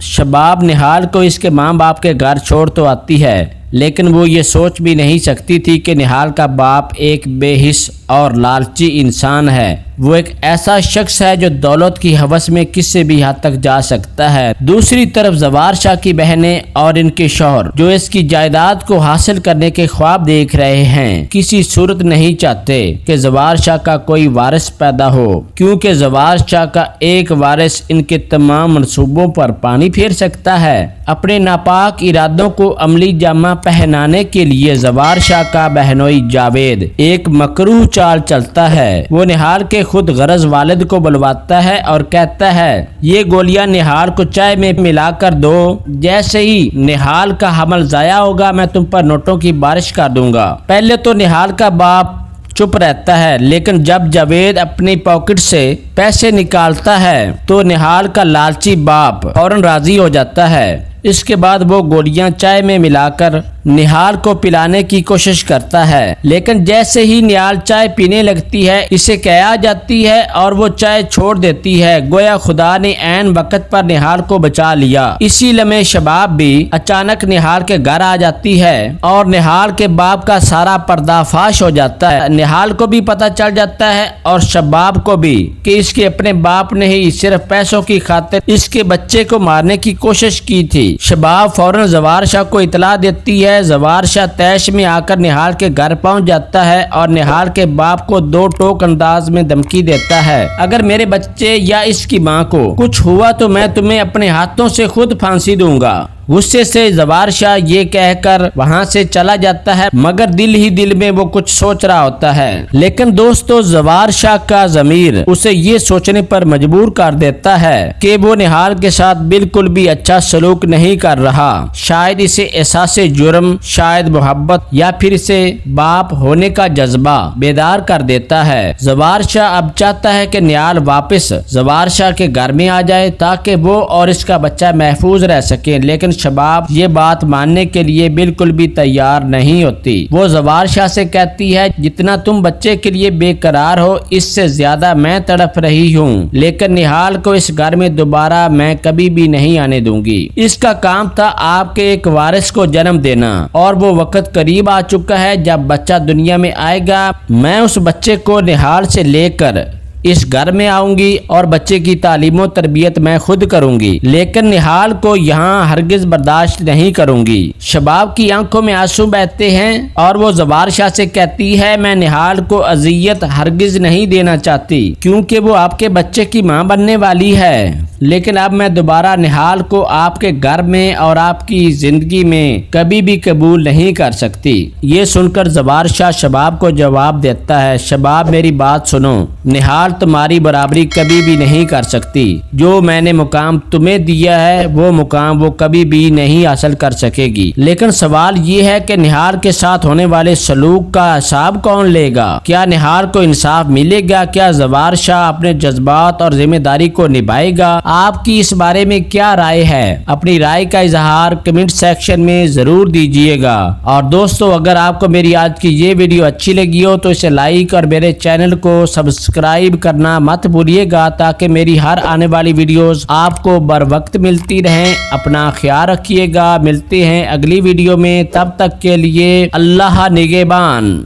شباب نہال کو اس کے ماں باپ کے گھر چھوڑ تو آتی ہے، لیکن وہ یہ سوچ بھی نہیں سکتی تھی کہ نہال کا باپ ایک بے حس اور لالچی انسان ہے۔ وہ ایک ایسا شخص ہے جو دولت کی ہوس میں کسی بھی حد تک جا سکتا ہے۔ دوسری طرف زوار شاہ کی بہنیں اور ان کے شوہر جو اس کی جائیداد کو حاصل کرنے کے خواب دیکھ رہے ہیں، کسی صورت نہیں چاہتے کہ زوار شاہ کا کوئی وارث پیدا ہو، کیونکہ زوار شاہ کا ایک وارث ان کے تمام منصوبوں پر پانی پھیر سکتا ہے۔ اپنے ناپاک ارادوں کو عملی جامہ پہنانے کے لیے زوار شاہ کا بہنوئی جاوید ایک مکروہ چال چلتا ہے۔ وہ نہال کے خود غرض والد کو بلواتا ہے اور کہتا ہے، یہ گولیاں نہال کو چائے میں ملا کر دو، جیسے ہی نہال کا حمل ضائع ہوگا میں تم پر نوٹوں کی بارش کر دوں گا۔ پہلے تو نہال کا باپ چپ رہتا ہے، لیکن جب جاوید اپنی پاکٹ سے پیسے نکالتا ہے تو نہال کا لالچی باپ فوراً راضی ہو جاتا ہے۔ اس کے بعد وہ گولیاں چائے میں ملا کر نہال کو پلانے کی کوشش کرتا ہے، لیکن جیسے ہی نہال چائے پینے لگتی ہے اسے قے آ جاتی ہے اور وہ چائے چھوڑ دیتی ہے، گویا خدا نے عین وقت پر نہال کو بچا لیا۔ اسی لمحے شباب بھی اچانک نہال کے گھر آ جاتی ہے اور نہال کے باپ کا سارا پردہ فاش ہو جاتا ہے۔ نہال کو بھی پتہ چل جاتا ہے اور شباب کو بھی کہ اس کے اپنے باپ نے ہی صرف پیسوں کی خاطر اس کے بچے کو مارنے کی کوشش کی تھی۔ شباب فوراً زوار شاہ کو اطلاع دیتی ہے۔ زوار شاہ تیش میں آ کر نہال کے گھر پہنچ جاتا ہے اور نہال کے باپ کو دو ٹوک انداز میں دھمکی دیتا ہے، اگر میرے بچے یا اس کی ماں کو کچھ ہوا تو میں تمہیں اپنے ہاتھوں سے خود پھانسی دوں گا۔ غصے سے زوار شاہ یہ کہہ کر وہاں سے چلا جاتا ہے، مگر دل ہی دل میں وہ کچھ سوچ رہا ہوتا ہے۔ لیکن دوستو، زوار شاہ کا ضمیر اسے یہ سوچنے پر مجبور کر دیتا ہے کہ وہ نہال کے ساتھ بالکل بھی اچھا سلوک نہیں کر رہا۔ شاید اسے احساس جرم، شاید محبت یا پھر اسے باپ ہونے کا جذبہ بیدار کر دیتا ہے۔ زوار شاہ اب چاہتا ہے کہ نہال واپس زوار شاہ کے گھر میں آ جائے تاکہ وہ اور اس کا بچہ محفوظ رہ سکیں، لیکن شباب یہ بات ماننے کے لیے بالکل بھی تیار نہیں ہوتی۔ وہ زوار شاہ سے کہتی ہے، جتنا تم بچے کے لیے بے قرار ہو اس سے زیادہ میں تڑپ رہی ہوں، لیکن نہال کو اس گھر میں دوبارہ میں کبھی بھی نہیں آنے دوں گی۔ اس کا کام تھا آپ کے ایک وارث کو جنم دینا، اور وہ وقت قریب آ چکا ہے جب بچہ دنیا میں آئے گا۔ میں اس بچے کو نہال سے لے کر اس گھر میں آؤں گی اور بچے کی تعلیم و تربیت میں خود کروں گی، لیکن نہال کو یہاں ہرگز برداشت نہیں کروں گی۔ شباب کی آنکھوں میں آنسو بہتے ہیں اور وہ زوار شاہ سے کہتی ہے، میں نہال کو اذیت ہرگز نہیں دینا چاہتی کیونکہ وہ آپ کے بچے کی ماں بننے والی ہے، لیکن اب میں دوبارہ نہال کو آپ کے گھر میں اور آپ کی زندگی میں کبھی بھی قبول نہیں کر سکتی۔ یہ سن کر زوار شاہ شباب کو جواب دیتا ہے، شباب میری بات سنو، نہال تمہاری برابری کبھی بھی نہیں کر سکتی۔ جو میں نے مقام تمہیں دیا ہے وہ مقام وہ کبھی بھی نہیں حاصل کر سکے گی، لیکن سوال یہ ہے کہ نہال کے ساتھ ہونے والے سلوک کا حساب کون لے گا؟ کیا نہال کو انصاف ملے گا؟ کیا زوار شاہ اپنے جذبات اور ذمہ داری کو نبھائے گا؟ آپ کی اس بارے میں کیا رائے ہے؟ اپنی رائے کا اظہار کمنٹ سیکشن میں ضرور دیجیے گا۔ اور دوستو، اگر آپ کو میری آج کی یہ ویڈیو اچھی لگی ہو تو اسے لائک اور میرے چینل کو سبسکرائب کرنا مت بھولیے گا تاکہ میری ہر آنے والی ویڈیوز آپ کو بر وقت ملتی رہیں۔ اپنا خیال رکھیے گا، ملتے ہیں اگلی ویڈیو میں، تب تک کے لیے اللہ نگہبان۔